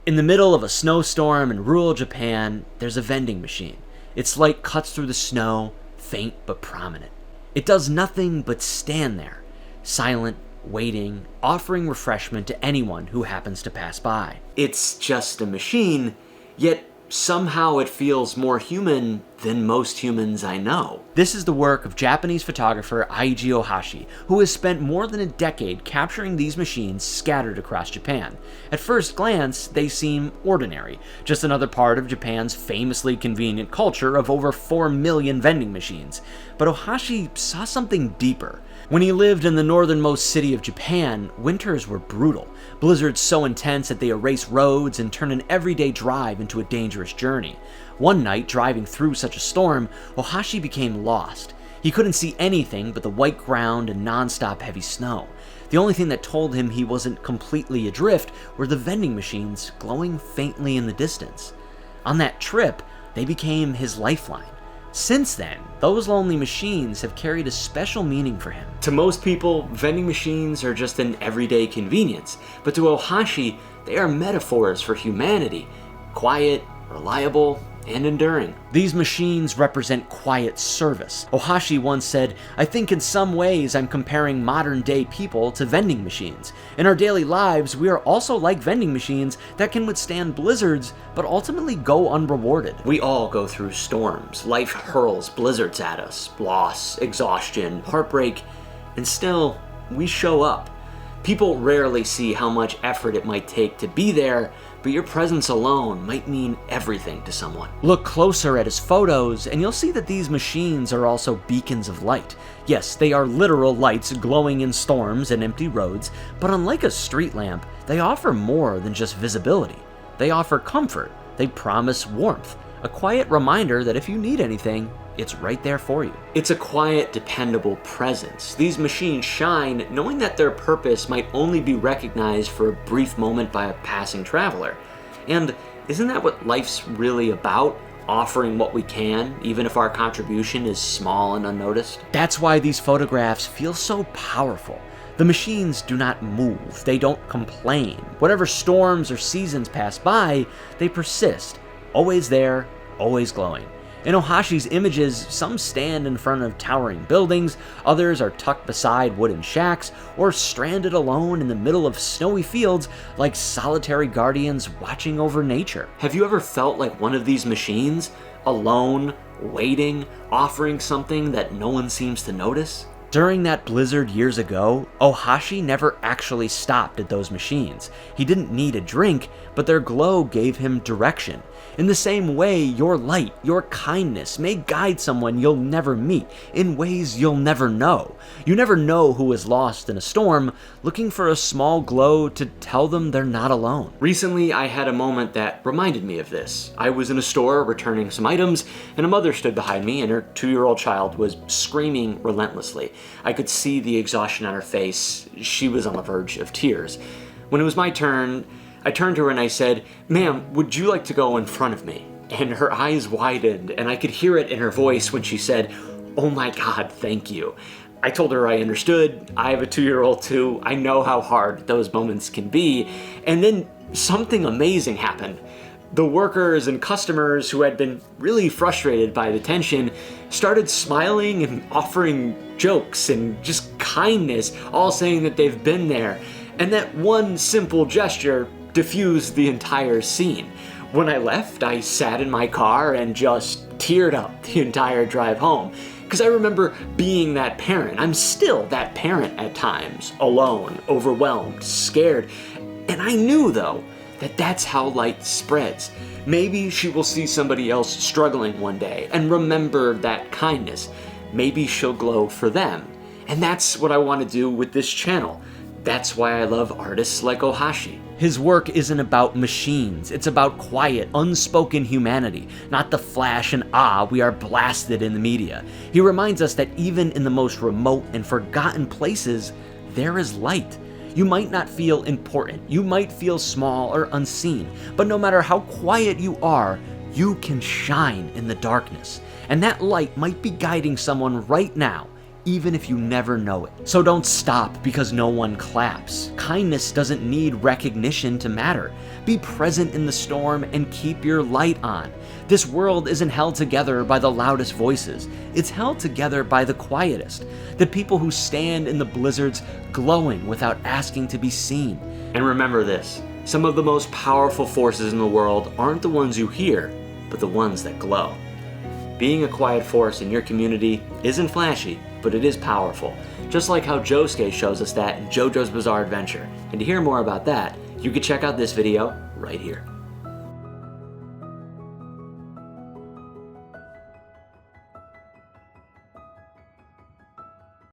In the middle of a snowstorm in rural Japan, there's a vending machine. Its light cuts through the snow, faint but prominent. It does nothing but stand there, silent, waiting, offering refreshment to anyone who happens to pass by. It's just a machine, yet somehow it feels more human than most humans I know. This is the work of Japanese photographer Eiji Ohashi, who has spent more than a decade capturing these machines scattered across Japan. At first glance, they seem ordinary, just another part of Japan's famously convenient culture of over 4 million vending machines. But Ohashi saw something deeper. When he lived in the northernmost city of Japan, winters were brutal. Blizzards so intense that they erase roads and turn an everyday drive into a dangerous journey. One night, driving through such a storm, Ohashi became lost. He couldn't see anything but the white ground and non-stop heavy snow. The only thing that told him he wasn't completely adrift were the vending machines glowing faintly in the distance. On that trip, they became his lifeline. Since then, those lonely machines have carried a special meaning for him. To most people, vending machines are just an everyday convenience, but to Ohashi, they are metaphors for humanity, quiet, reliable, and enduring. These machines represent quiet service. Ohashi once said, "I think in some ways I'm comparing modern-day people to vending machines. In our daily lives, we are also like vending machines that can withstand blizzards, but ultimately go unrewarded." We all go through storms. Life hurls blizzards at us. Loss, exhaustion, heartbreak, and still, we show up. People rarely see how much effort it might take to be there, but your presence alone might mean everything to someone. Look closer at his photos, and you'll see that these machines are also beacons of light. Yes, they are literal lights glowing in storms and empty roads, but unlike a street lamp, they offer more than just visibility. They offer comfort, they promise warmth, a quiet reminder that if you need anything, it's right there for you. It's a quiet, dependable presence. These machines shine knowing that their purpose might only be recognized for a brief moment by a passing traveler. And isn't that what life's really about? Offering what we can, even if our contribution is small and unnoticed? That's why these photographs feel so powerful. The machines do not move, they don't complain. Whatever storms or seasons pass by, they persist, always there, always glowing. In Ohashi's images, some stand in front of towering buildings, others are tucked beside wooden shacks, or stranded alone in the middle of snowy fields like solitary guardians watching over nature. Have you ever felt like one of these machines? Alone, waiting, offering something that no one seems to notice? During that blizzard years ago, Ohashi never actually stopped at those machines. He didn't need a drink, but their glow gave him direction. In the same way, your light, your kindness may guide someone you'll never meet in ways you'll never know. You never know who is lost in a storm, looking for a small glow to tell them they're not alone. Recently, I had a moment that reminded me of this. I was in a store returning some items, and a mother stood behind me, and her 2-year-old child was screaming relentlessly. I could see the exhaustion on her face. She was on the verge of tears. When it was my turn, I turned to her and I said, "Ma'am, would you like to go in front of me?" And her eyes widened, and I could hear it in her voice when she said, "Oh my God, thank you." I told her I understood. I have a 2-year-old too. I know how hard those moments can be. And then something amazing happened. The workers and customers who had been really frustrated by the tension started smiling and offering jokes and just kindness, all saying that they've been there. And that one simple gesture diffused the entire scene. When I left, I sat in my car and just teared up the entire drive home. Because I remember being that parent. I'm still that parent at times, alone, overwhelmed, scared. And I knew, though, that that's how light spreads. Maybe she will see somebody else struggling one day and remember that kindness. Maybe she'll glow for them. And that's what I want to do with this channel. That's why I love artists like Ohashi. His work isn't about machines, it's about quiet, unspoken humanity, not the flash and awe we are blasted in the media. He reminds us that even in the most remote and forgotten places, there is light. You might not feel important, you might feel small or unseen, but no matter how quiet you are, you can shine in the darkness. And that light might be guiding someone right now, even if you never know it. So don't stop because no one claps. Kindness doesn't need recognition to matter. Be present in the storm and keep your light on. This world isn't held together by the loudest voices. It's held together by the quietest. The people who stand in the blizzards glowing without asking to be seen. And remember this, some of the most powerful forces in the world aren't the ones you hear, but the ones that glow. Being a quiet force in your community isn't flashy, but it is powerful. Just like how Josuke shows us that in JoJo's Bizarre Adventure. And to hear more about that, you can check out this video right here.